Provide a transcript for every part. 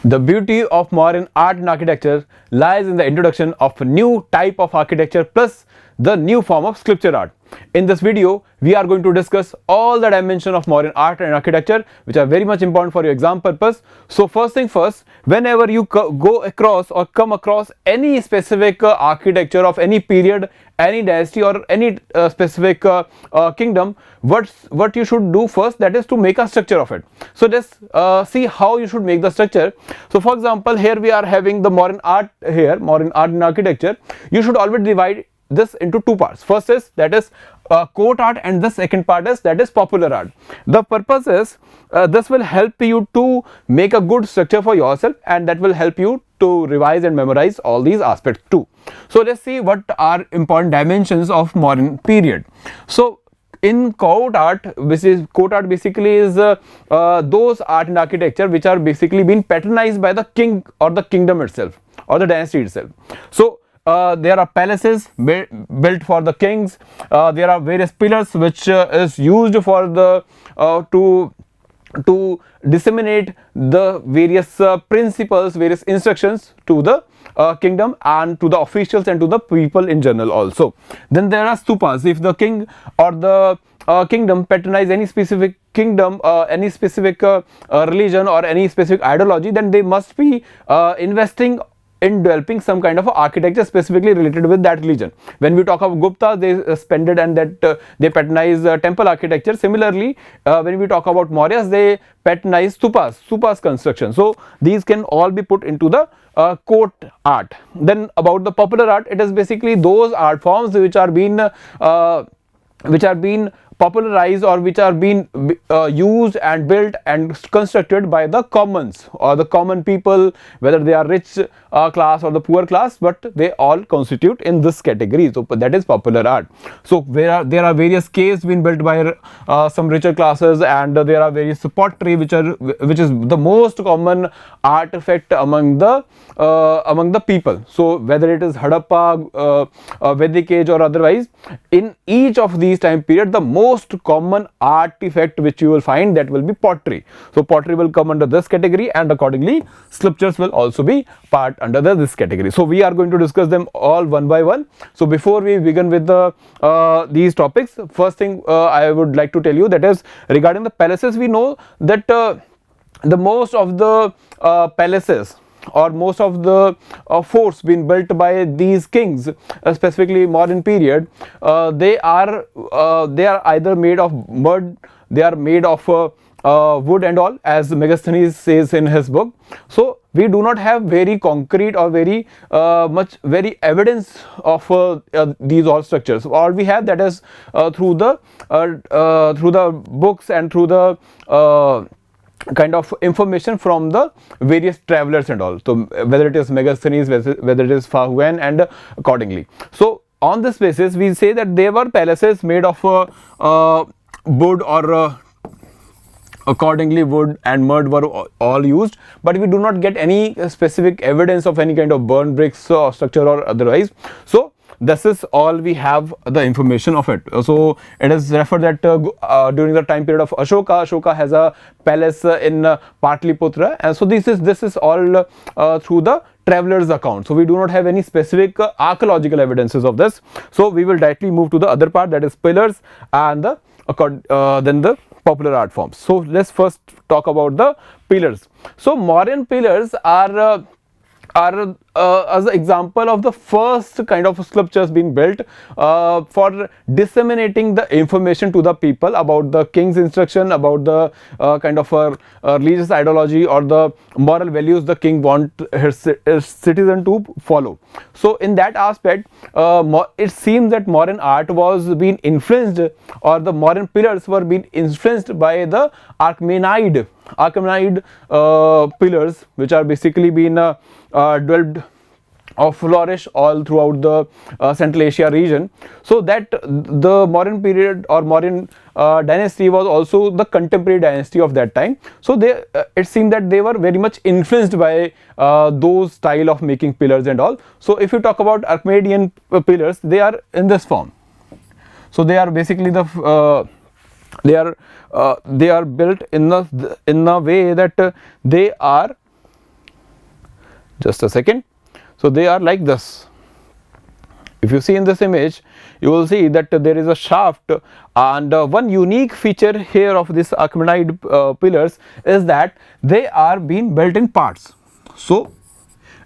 The beauty of Mauryan art and architecture lies in the introduction of a new type of architecture plus the new form of sculpture art. In this video, we are going to discuss all the dimensions of Mauryan art and architecture which are very much important for your exam purpose. So first thing first, whenever you go across or come across any specific architecture of any period, any dynasty or any specific kingdom, what you should do first, that is to make a structure of it. So let's see how you should make the structure. So for example, here we are having the Mauryan art here, Mauryan art and architecture. You should always divide this into two parts. First is that is court art, and the second part is that is popular art. The purpose is this will help you to make a good structure for yourself, and that will help you to revise and memorize all these aspects too. So let's see what are important dimensions of Mauryan period. So in court art, basically is those art and architecture which are basically been patronized by the king or the kingdom itself or the dynasty itself. So there are palaces built for the kings. There are various pillars which is used for the to disseminate the various principles, various instructions to the kingdom and to the officials and to the people in general also. Then there are stupas. If the king or the kingdom patronize any specific kingdom, any specific religion or any specific ideology, then they must be investing in developing some kind of architecture specifically related with that religion. When we talk of Gupta, they spend it and that they patronize temple architecture. Similarly, when we talk about Mauryas, they patronize stupas construction. So these can all be put into the court art. Then about the popular art, it is basically those art forms which are being popularized or which are being used and built and constructed by the commons or the common people, whether they are rich class or the poor class, but they all constitute in this category. So that is popular art. So there are various caves being built by some richer classes, and there are various pottery which is the most common artifact among the people. So whether it is Harappa, Vedic age or otherwise, in each of these time period, the most common artifact which you will find, that will be pottery. So pottery will come under this category, and accordingly sculptures will also be part under this category. So we are going to discuss them all one by one. So before we begin with these topics, first thing I would like to tell you, that is regarding the palaces. We know that the most of the palaces or most of the forts been built by these kings, specifically Mauryan period, they are either made of mud, they are made of wood and all, as Megasthenes says in his book. So we do not have very concrete or very evidence of these all structures. All we have, that is through the books and through the kind of information from the various travelers and all. So whether it is Megasthenes, whether it is Fahuan, and accordingly. So on this basis, we say that there were palaces made of wood, or accordingly wood and mud were all used, but we do not get any specific evidence of any kind of burnt bricks or structure or otherwise. So this is all we have the information of it. So it is referred that during the time period of Ashoka has a palace in Patliputra, and so this is all through the travelers account. So we do not have any specific archaeological evidences of this. So we will directly move to the other part, that is pillars and then the popular art forms. So let's first talk about the pillars. So Mauryan pillars are as an example of the first kind of sculptures being built for disseminating the information to the people about the king's instruction, about the kind of religious ideology or the moral values the king want his citizen to follow. So in that aspect, it seems that Mauryan art was being influenced, or the Mauryan pillars were being influenced by the Achaemenid pillars, which are basically been developed or flourish all throughout the Central Asia region. So that the Mauryan period or Mauryan dynasty was also the contemporary dynasty of that time. So it seemed that they were very much influenced by those style of making pillars and all. So if you talk about Achaemenian pillars, they are in this form. So they are basically they are built in a way that they are Just a second. So they are like this. If you see in this image, you will see that there is a shaft, and one unique feature here of this Achaemenid pillars is that they are being built in parts. So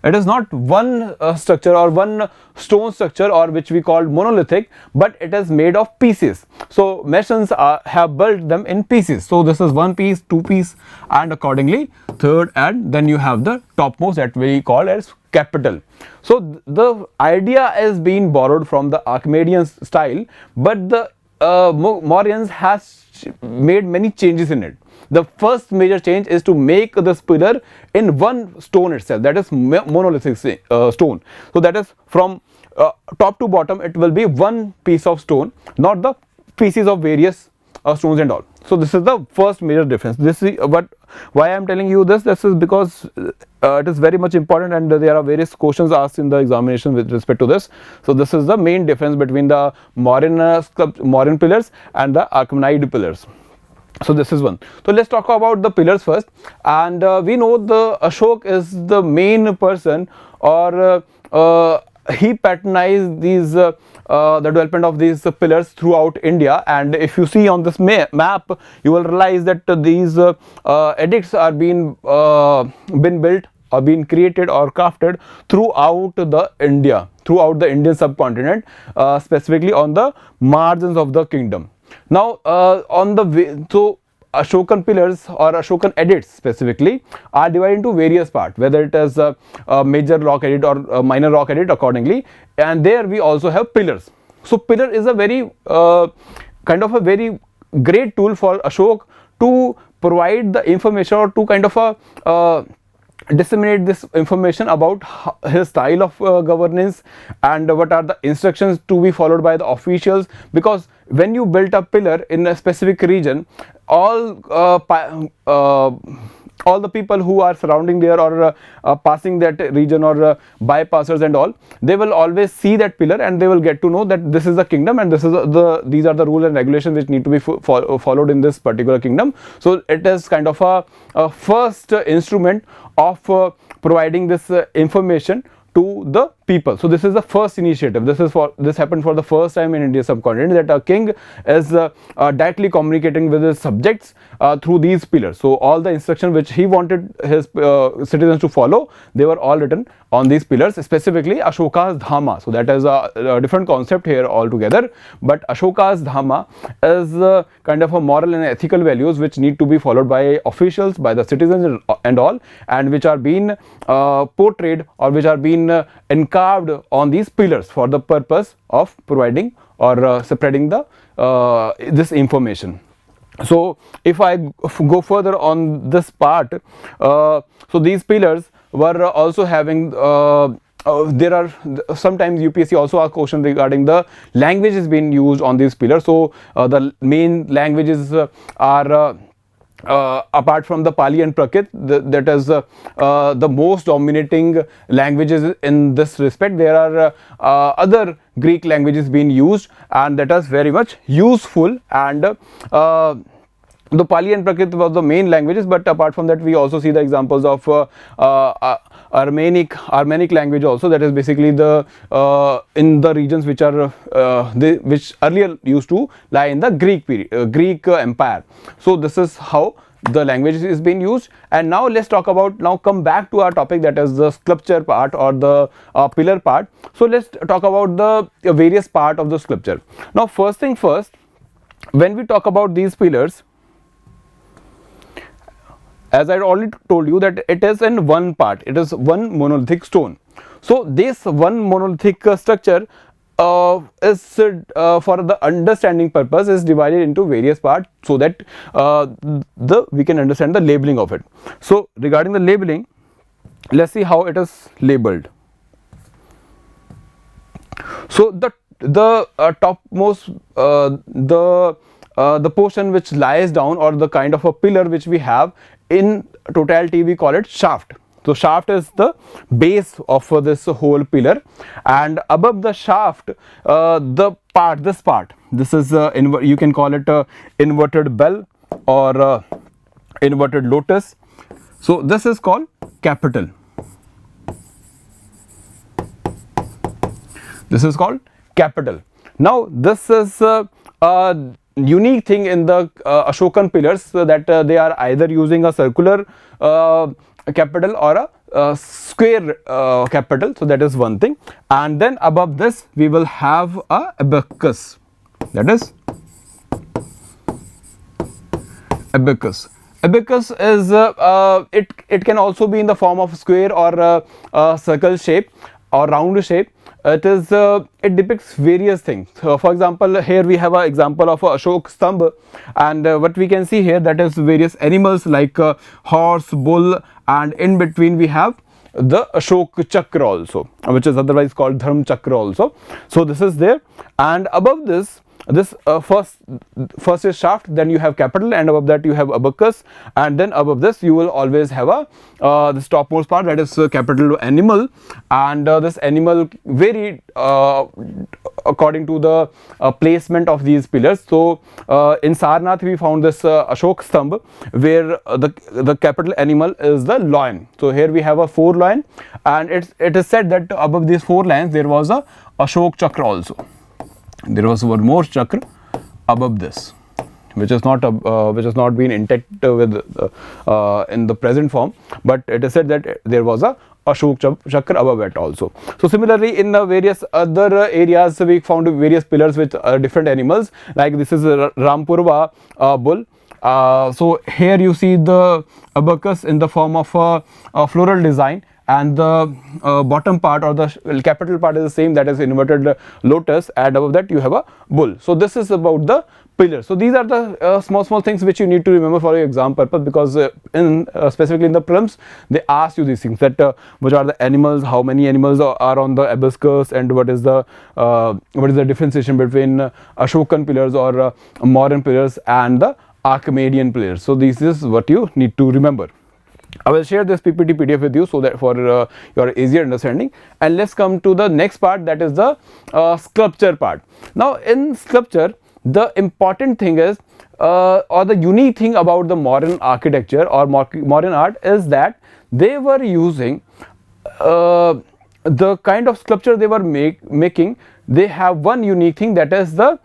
it is not one structure or one stone structure, or which we call monolithic, but it is made of pieces. So masons have built them in pieces. So this is one piece, two piece, and accordingly third, and then you have the topmost that we call as capital. So the idea is being borrowed from the Archimedean style, but the Mauryans has made many changes in it. The first major change is to make this pillar in one stone itself, that is monolithic stone. So that is from top to bottom it will be one piece of stone, not the pieces of various stones and all. So this is the first major difference. This is why I am telling you this. This is because it is very much important, and there are various questions asked in the examination with respect to this. So this is the main difference between the Mauryan pillars and the Achaemenid pillars. So this is one. So let's talk about the pillars first, and we know the Ashok is the main person, or he patronized these the development of these pillars throughout India. And if you see on this map, you will realize that these edicts are been built or been created or crafted throughout the Indian subcontinent, specifically on the margins of the kingdom. Now on the way, so Ashokan pillars or Ashokan edicts specifically are divided into various parts, whether it is a major rock edit or a minor rock edit accordingly, and there we also have pillars. So pillar is a very kind of a very great tool for Ashok to provide the information, or to kind of a disseminate this information about his style of governance and what are the instructions to be followed by the officials. Because when you build a pillar in a specific region, all the people who are surrounding there, or passing that region, or bypassers and all, they will always see that pillar, and they will get to know that this is the kingdom, and these are the rules and regulations which need to be followed in this particular kingdom. So it is kind of a first instrument of providing this information to the people. So this is the first initiative. This happened for the first time in Indian subcontinent, that a king is directly communicating with his subjects through these pillars. So all the instructions which he wanted his citizens to follow, they were all written on these pillars, specifically Ashoka's Dhama. So that is a different concept here altogether, but Ashoka's Dhama is kind of a moral and ethical values which need to be followed by officials, by the citizens and all, and which are being portrayed, or which are being carved on these pillars for the purpose of providing or spreading the this information. So if I go further on this part, so these pillars were also having there are sometimes UPSC also asks questions regarding the languages being used on these pillars. So the main languages are apart from the Pali and Prakrit, that is the most dominating languages in this respect. There are other Greek languages being used, and that is very much useful, and the Pali and Prakrit was the main languages, but apart from that we also see the examples of Armenic language also, that is basically the in the regions which are which earlier used to lie in the Greek Empire. So this is how the language is being used. And now let's talk about, now come back to our topic, that is the sculpture part or the pillar part. So let's talk about the various part of the sculpture. Now first thing first, when we talk about these pillars, as I already told you that it is in one part, it is one monolithic stone. So this one monolithic structure is for the understanding purpose is divided into various parts, so that we can understand the labeling of it. So regarding the labeling, let's see how it is labeled. So the topmost the portion which lies down, or the kind of a pillar which we have, in totality we call it shaft. So shaft is the base of this whole pillar, and above the shaft this is you can call it a inverted bell or inverted lotus. So this is called capital. This is called capital. Now this is a unique thing in the Ashokan pillars, that they are either using a circular capital or a square capital. So that is one thing. And then above this we will have a abacus, that is abacus. Abacus is it can also be in the form of square or circle shape or round shape. It is it depicts various things. So for example, here we have an example of a Ashok Stambh, and what we can see here, that is various animals like horse, bull, and in between we have the Ashok Chakra also, which is otherwise called Dharm Chakra also. So this is there, and above this first is shaft, then you have capital, and above that you have abacus, and then above this you will always have a this topmost part, that is capital animal, and this animal varied according to the placement of these pillars. So in Sarnath we found this Ashok Stambh, where the capital animal is the lion. So here we have a 4 lion, and it is said that above these 4 lions there was a Ashok Chakra also. There was one more chakra above this, which is not been intact with in the present form, but it is said that there was a Ashok Chakra above it also. So similarly in the various other areas we found various pillars with different animals, like this is Rampurva bull. So here you see the abacus in the form of a floral design, and the bottom part or the capital part is the same, that is inverted lotus, and above that you have a bull. So this is about the pillars. So these are the small things which you need to remember for your exam purpose, because in specifically in the prelims they ask you these things, that which are the animals, how many animals are on the abacus, and what is the differentiation between Ashokan pillars or Mauryan pillars and the Archimedean pillars. So this is what you need to remember. I will share this PPT PDF with you so that for your easier understanding. And let's come to the next part, that is the sculpture part. Now in sculpture, the important thing is or the unique thing about the Mauryan architecture or Mauryan art is that they were using the kind of sculpture they were making. They have one unique thing, that is the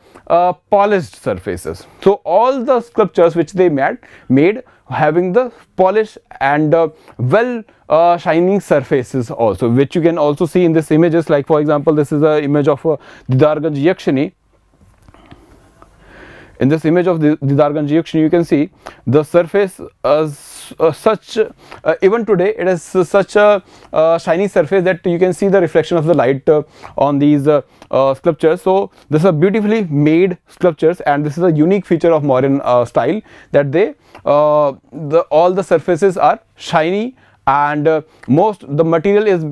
polished surfaces. So all the sculptures which they made having the polish and well shining surfaces also, which you can also see in this images. Like for example, this is an image of Didarganj Yakshini. In this image of the Didarganj Yakshini, you can see the surface such even today it is such a shiny surface that you can see the reflection of the light on these sculptures. So this is a beautifully made sculptures, and this is a unique feature of Mauryan style, that they all the surfaces are shiny, and the material is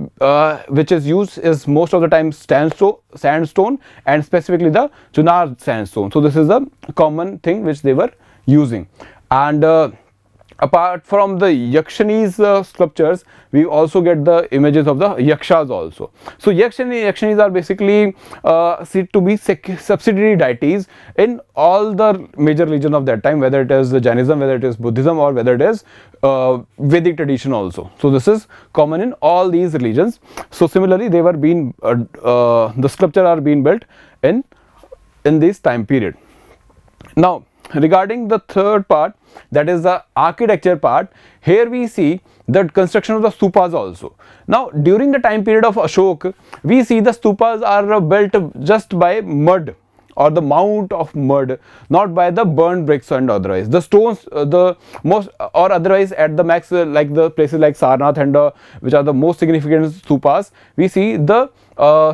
which is used is most of the time sandstone, and specifically the Chunar sandstone. So this is a common thing which they were using. And apart from the Yakshini's sculptures, we also get the images of the Yakshas also. So Yakshinis are basically said to be subsidiary deities in all the major religion of that time, whether it is Jainism, whether it is Buddhism, or whether it is Vedic tradition also. So this is common in all these religions. So similarly they were being the sculpture are being built in this time period. Now regarding the third part, that is the architecture part, here we see the construction of the stupas also. Now during the time period of Ashok, we see the stupas are built just by mud or the mount of mud, not by the burnt bricks and otherwise. The stones, the most or otherwise at the max, like the places like Sarnath and which are the most significant stupas, we see the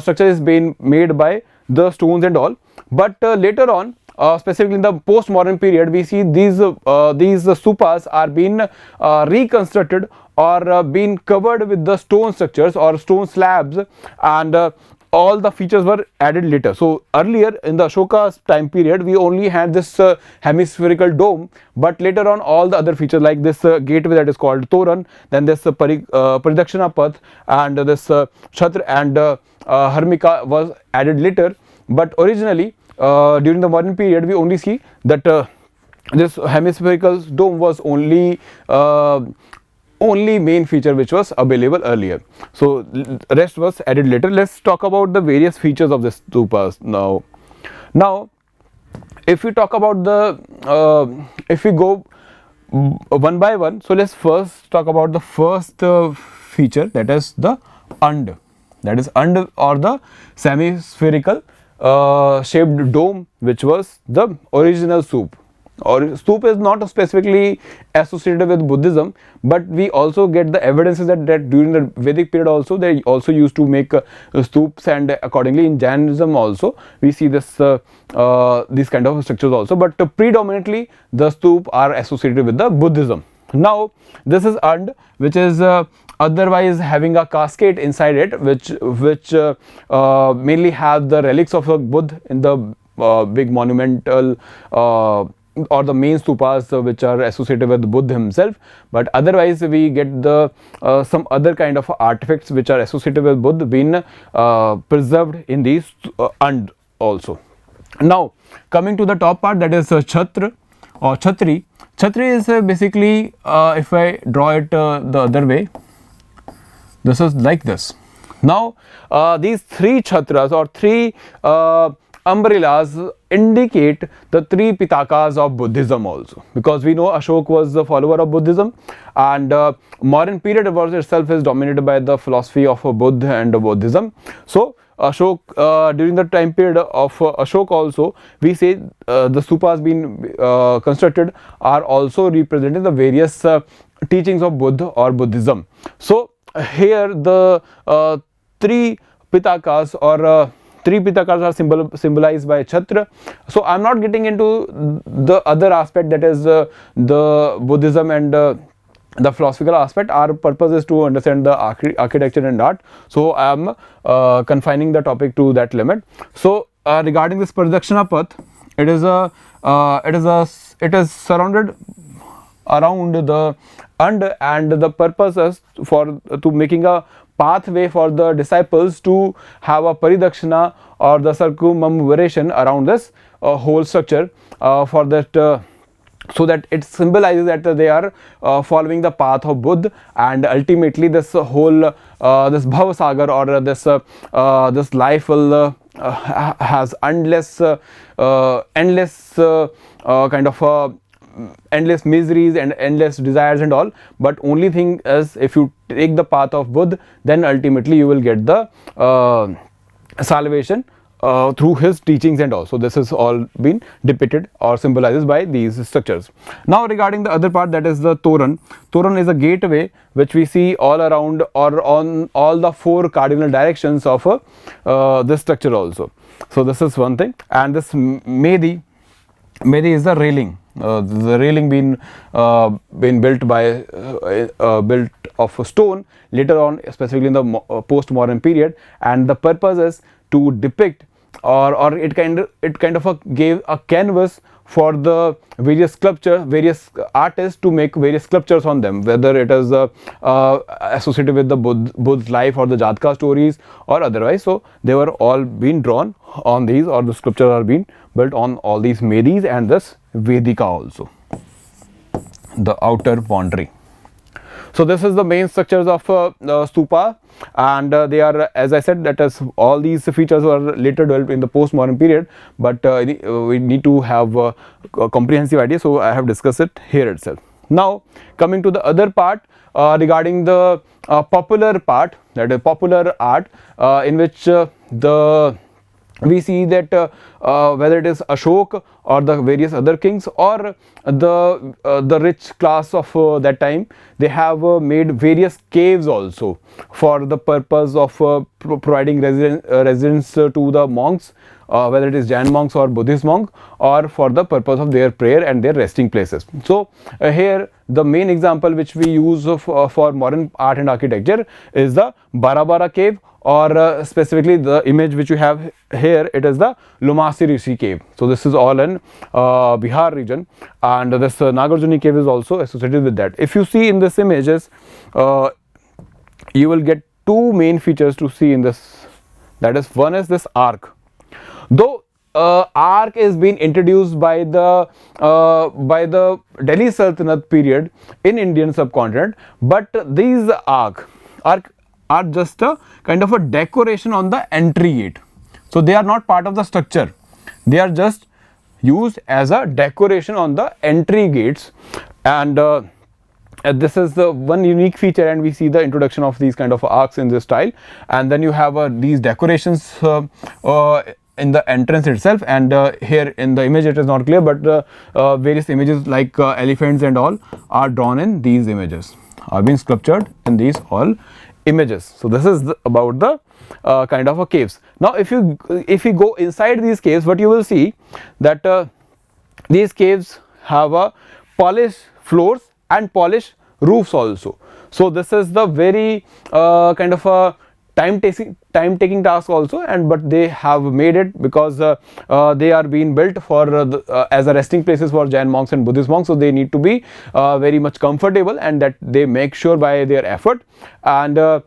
structure is being made by the stones and all. But later on, specifically in the post-modern period, we see these stupas are being reconstructed or being covered with the stone structures or stone slabs, and all the features were added later. So earlier in the Ashoka time period, we only had this hemispherical dome, but later on all the other features like this gateway that is called Toran, then this Paridakshina Path, and this Chhatra and Harmika was added later. But originally during the modern period, we only see that this hemispherical dome was only only main feature which was available earlier. So rest was added later. Let's talk about the various features of this stupas now. Now if we talk about the if we go one by one, so let's first talk about the first feature, that is the und, or the semi-spherical shaped dome, which was the original stup. Or stup is not specifically associated with Buddhism, but we also get the evidences that during the Vedic period also they also used to make stups, and accordingly in Jainism also we see this these kind of structures also, but predominantly the stup are associated with the Buddhism. Now this is und, which is otherwise having a cascade inside it, which mainly have the relics of a Buddha in the big monumental or the main stupas which are associated with Buddha himself, but otherwise we get the some other kind of artifacts which are associated with Buddha being preserved in these und also. Now coming to the top part, that is chhatra or chhatri. Chhatri is basically if I draw it the other way, this is like this. Now these three chhatras or three umbrellas indicate the three Pitakas of Buddhism also, because we know Ashoka was the follower of Buddhism, and Mauryan period was itself is dominated by the philosophy of Buddha and Buddhism. So Ashoka, during the time period of Ashoka also, we say the stupas being constructed are also representing the various teachings of Buddha or Buddhism. So here the three Pitakas or three Pitakas are symbolized by chhatra. So I am not getting into the other aspect, that is the Buddhism and the philosophical aspect. Our purpose is to understand the architecture and art, so I am confining the topic to that limit. So regarding this Pradakshina path, it is surrounded around the und, and the purpose is to making a pathway for the disciples to have a paridakshina or the circumambulation around this whole structure, for that so that it symbolizes that they are following the path of Buddha, and ultimately this whole this bhavasagar or this life will has endless kind of endless miseries and endless desires and all, but only thing is if you take the path of Buddha, then ultimately you will get the salvation through his teachings, and also this is all been depicted or symbolizes by these structures. Now regarding the other part, that is the Toran. Toran is a gateway which we see all around or on all the four cardinal directions of this structure also. So this is one thing, and this Medi is the railing. The railing been built by built of stone later on, specifically in the post-modern period, and the purpose is to depict or it kind of gave a canvas for the various artists to make various sculptures on them, whether it is associated with the Buddha's life or the Jataka stories or otherwise. So they were all being drawn on these, or the sculptures are being built on all these Medis and this Vedika also, the outer boundary. So this is the main structures of stupa, and they are, as I said, that is all these features were later developed in the postmodern period, but we need to have a comprehensive idea, so I have discussed it here itself. Now coming to the other part regarding the popular part, that is popular art, in which we see that whether it is Ashoka or the various other kings or the rich class of that time, they have made various caves also for the purpose of providing residence to the monks, whether it is Jain monks or Buddhist monk, or for the purpose of their prayer and their resting places. So here the main example which we use for modern art and architecture is the Barabara cave, or specifically the image which you have here, it is the Lumasi Rishi cave. So this is all in Bihar region, and this Nagarjuni cave is also associated with that. If you see in this images, you will get two main features to see in this, that is, one is this arc. Though arc is being introduced by the Delhi Sultanate period in Indian subcontinent, but these are just a kind of a decoration on the entry gate. So they are not part of the structure, they are just used as a decoration on the entry gates, and this is the one unique feature, and we see the introduction of these kind of arcs in this style. And then you have these decorations in the entrance itself, and here in the image it is not clear, but various images like elephants and all are drawn in these images, are being sculptured in these all images. So this is about the kind of a caves. Now if you go inside these caves, what you will see that these caves have a polished floors and polished roofs also. So this is the very kind of a time taking task also, and but they have made it because they are being built for as a resting places for Jain monks and Buddhist monks. So they need to be very much comfortable, and that they make sure by their effort. And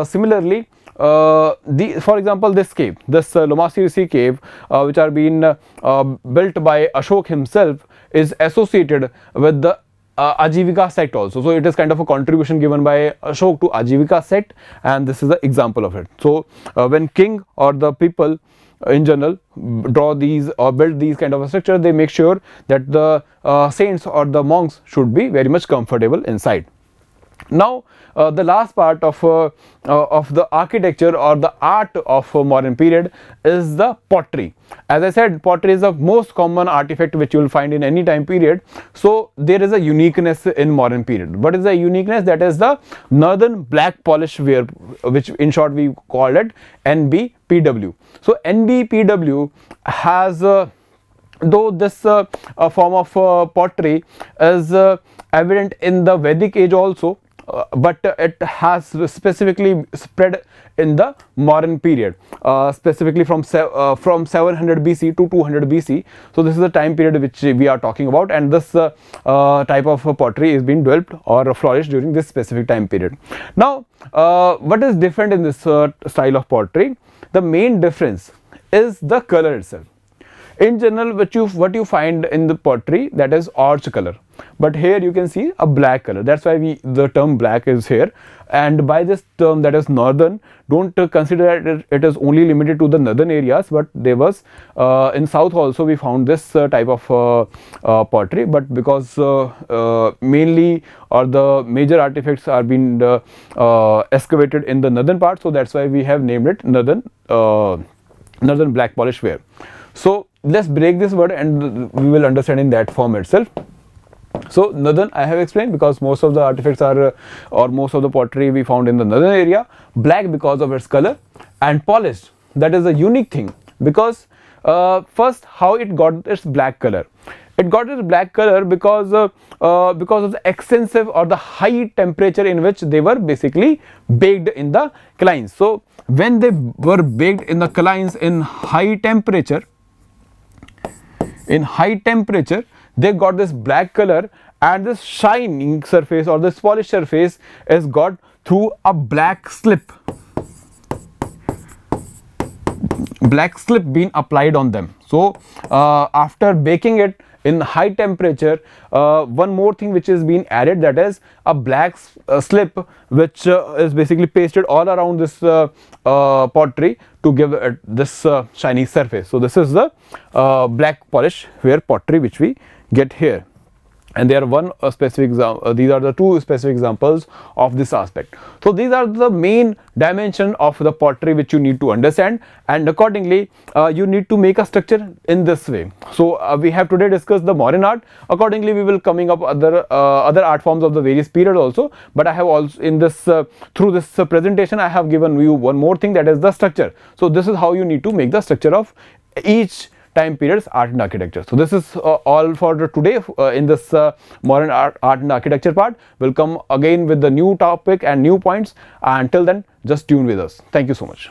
similarly, for example, this cave, this Lomasirisi cave, which are being built by Ashok himself, is associated with the Ajivika sect also. So it is kind of a contribution given by Ashok to Ajivika sect, and this is the example of it. So when king or the people in general draw these or build these kind of a structure, they make sure that the saints or the monks should be very much comfortable inside. Now the last part of the architecture or the art of Mauryan period is the pottery. As I said, pottery is the most common artifact which you will find in any time period. So there is a uniqueness in Mauryan period. What is the uniqueness? That is the northern black polish ware, which in short we call it NBPW. So NBPW has though this form of pottery is evident in the Vedic age also, but it has specifically spread in the Mauryan period, specifically from 700 BC to 200 BC. So this is the time period which we are talking about, and this type of pottery is being developed or flourished during this specific time period. Now what is different in this style of pottery? The main difference is the color itself. In general, what you find in the pottery, that is orch color, but here you can see a black color. That's why the term black is here, and by this term, that is northern, don't consider that it is only limited to the northern areas, but there was in south also we found this type of pottery, but because mainly or the major artifacts are being excavated in the northern part, so that's why we have named it northern black polish ware. So let's break this word and we will understand in that form itself. So northern I have explained because most of the artifacts are or most of the pottery we found in the northern area. Black because of its color, and polished, that is a unique thing, because first how it got its black color. It got its black color because of the extensive or the high temperature in which they were basically baked in the kilns. So when they were baked in the kilns in high temperature, they got this black color, and this shining surface or this polished surface is got through a black slip being applied on them. So after baking it in high temperature, one more thing which is being added, that is a black slip which is basically pasted all around this pottery to give it this shiny surface. So this is the black polish ware pottery which we get here, and there are one specific these are the two specific examples of this aspect. So these are the main dimension of the pottery which you need to understand, and accordingly you need to make a structure in this way. So we have today discussed the Mauryan art. Accordingly we will coming up other art forms of the various periods also, but I have also in this through this presentation I have given you one more thing, that is the structure. So this is how you need to make the structure of each time periods art and architecture. So this is all for today in this Mauryan art and architecture part. We'll come again with the new topic and new points, and until then just tune with us. Thank you so much.